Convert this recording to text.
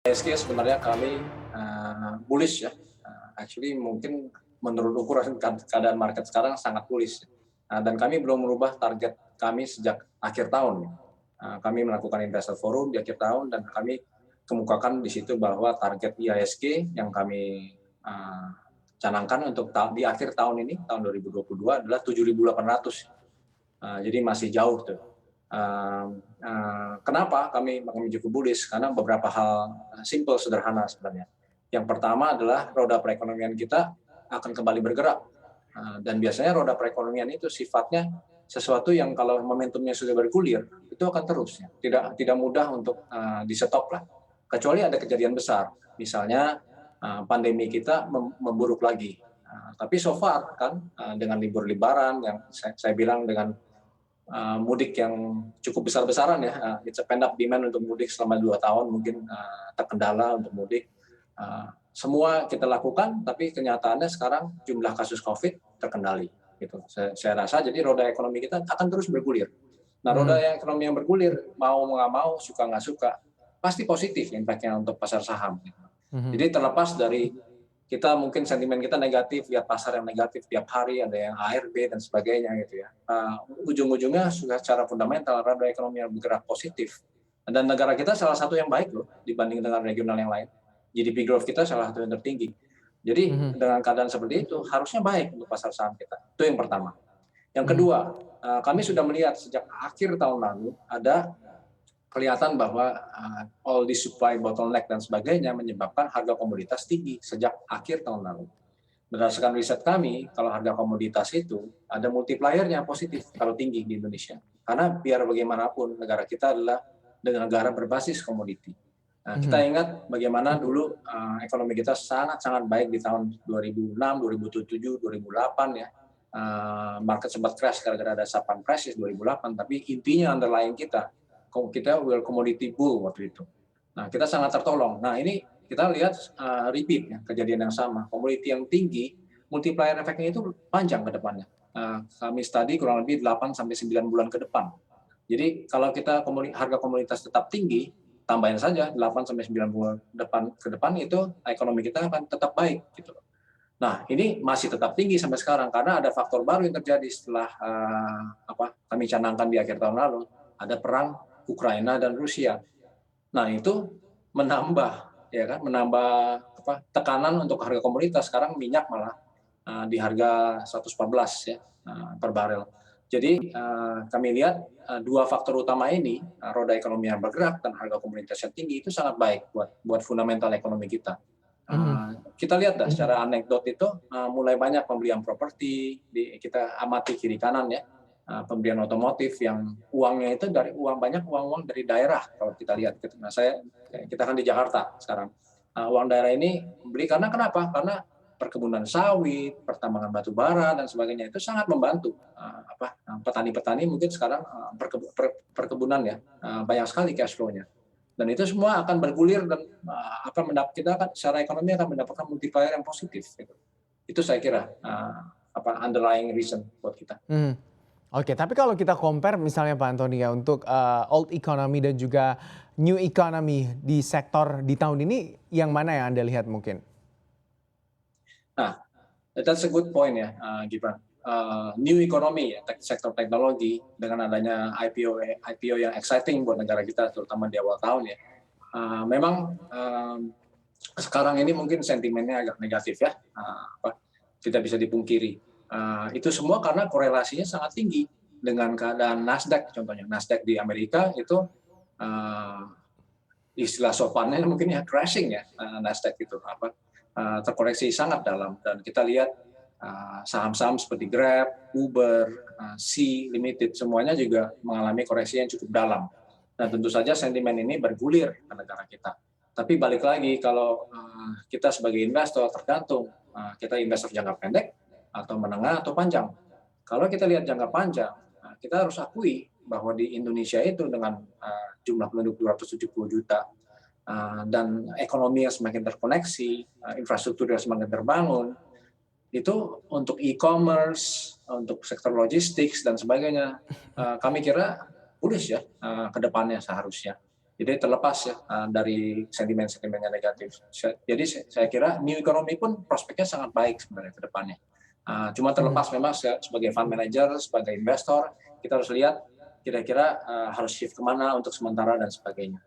IHSG sebenarnya kami bullish ya. Actually mungkin menurut ukuran keadaan market sekarang sangat bullish. Dan kami belum merubah target kami sejak akhir tahun. Kami melakukan investor forum di akhir tahun dan kami kemukakan di situ bahwa target IHSG yang kami canangkan untuk di akhir tahun ini, tahun 2022 adalah 7.800. Jadi masih jauh tuh. Kenapa kami cukup bullish? Karena beberapa hal simple, sederhana sebenarnya. Yang pertama adalah roda perekonomian kita akan kembali bergerak. Dan biasanya roda perekonomian itu sifatnya sesuatu yang kalau momentumnya sudah bergulir, itu akan terus. Ya. Tidak mudah untuk di-stop lah. Kecuali ada kejadian besar. Misalnya pandemi kita memburuk lagi. Tapi so far kan dengan libur lebaran yang saya bilang dengan mudik yang cukup besar-besaran ya, it's a pent-up demand untuk mudik selama 2 tahun mungkin terkendala untuk mudik. Semua kita lakukan, tapi kenyataannya sekarang jumlah kasus COVID terkendali. Gitu. Saya rasa jadi roda ekonomi kita akan terus bergulir. Nah, roda ekonomi yang bergulir, mau nggak mau, suka nggak suka, pasti positif impact-nya untuk pasar saham. Gitu. Jadi terlepas dari kita mungkin sentimen kita negatif, lihat pasar yang negatif tiap hari, ada yang ARB dan sebagainya gitu ya. Ujung-ujungnya secara fundamental roda ekonomi yang bergerak positif. Dan negara kita salah satu yang baik loh dibanding dengan regional yang lain. GDP growth kita salah satu yang tertinggi. Jadi dengan keadaan seperti itu harusnya baik untuk pasar saham kita. Itu yang pertama. Yang kedua, kami sudah melihat sejak akhir tahun lalu ada kelihatan bahwa all the supply bottleneck dan sebagainya menyebabkan harga komoditas tinggi sejak akhir tahun lalu. Berdasarkan riset kami, kalau harga komoditas itu ada multipliernya positif kalau tinggi di Indonesia. Karena biar bagaimanapun negara kita adalah negara berbasis komoditi. Kita ingat bagaimana dulu ekonomi kita sangat-sangat baik di tahun 2006, 2007, 2008 ya. Market sempat crash gara-gara ada subprime crisis 2008, tapi intinya underlying kita were commodity bull waktu itu. Nah, kita sangat tertolong. Nah, ini kita lihat repeat ya, kejadian yang sama. Komoditi yang tinggi, multiplier efeknya itu panjang ke depannya. Kami study kurang lebih 8-9 bulan ke depan. Jadi kalau kita harga komoditas tetap tinggi, tambahin saja 8-9 bulan ke depan itu ekonomi kita akan tetap baik gitu. Nah, ini masih tetap tinggi sampai sekarang karena ada faktor baru yang terjadi setelah kami canangkan di akhir tahun lalu, ada perang Ukraina dan Rusia. Nah, itu menambah tekanan untuk harga komoditas. Sekarang minyak malah di harga 114 ya per barel. Jadi kami lihat dua faktor utama ini, roda ekonomi yang bergerak dan harga komoditas yang tinggi itu sangat baik buat fundamental ekonomi kita. Kita lihat secara anekdot itu mulai banyak pembelian properti, kita amati kiri kanan ya, pembelian otomotif yang uangnya itu dari uang dari daerah kalau kita lihat. Nah, kita kan di Jakarta sekarang. Uang daerah ini beli karena kenapa? Karena perkebunan sawit, pertambangan batu bara dan sebagainya itu sangat membantu petani-petani mungkin sekarang perkebunan ya banyak sekali cash flow-nya. Dan itu semua akan bergulir dan kita akan secara ekonomi akan mendapatkan multiplier yang positif. Gitu. Itu saya kira underlying reason buat kita. Oke, tapi kalau kita compare misalnya Pak Antoni ya untuk old economy dan juga new economy di sektor di tahun ini yang mana yang Anda lihat mungkin? Nah, that's a good point ya, Gibran. New economy ya, sektor teknologi dengan adanya IPO yang exciting buat negara kita, terutama di awal tahun ya. Memang sekarang ini mungkin sentimennya agak negatif ya, tidak bisa dipungkiri. Itu semua karena korelasinya sangat tinggi dengan keadaan Nasdaq contohnya. Nasdaq di Amerika itu istilah sopannya mungkin ya crashing ya, Nasdaq itu terkoreksi sangat dalam dan kita lihat saham-saham seperti Grab, Uber, Sea Limited semuanya juga mengalami koreksi yang cukup dalam. Nah, tentu saja sentimen ini bergulir ke negara kita. Tapi balik lagi kalau kita sebagai investor tergantung kita investor jangka pendek atau menengah atau panjang. Kalau kita lihat jangka panjang, kita harus akui bahwa di Indonesia itu dengan jumlah penduduk 270 juta dan ekonomi yang semakin terkoneksi, infrastruktur yang semakin terbangun, itu untuk e-commerce, untuk sektor logistik dan sebagainya, kami kira bullish ya ke depannya seharusnya. Jadi terlepas ya dari sentimen-sentimen yang negatif. Jadi saya kira new economy pun prospeknya sangat baik sebenarnya ke depannya. Cuma Mhm. terlepas memang sebagai fund manager, sebagai investor, kita harus lihat kira-kira harus shift kemana untuk sementara dan sebagainya.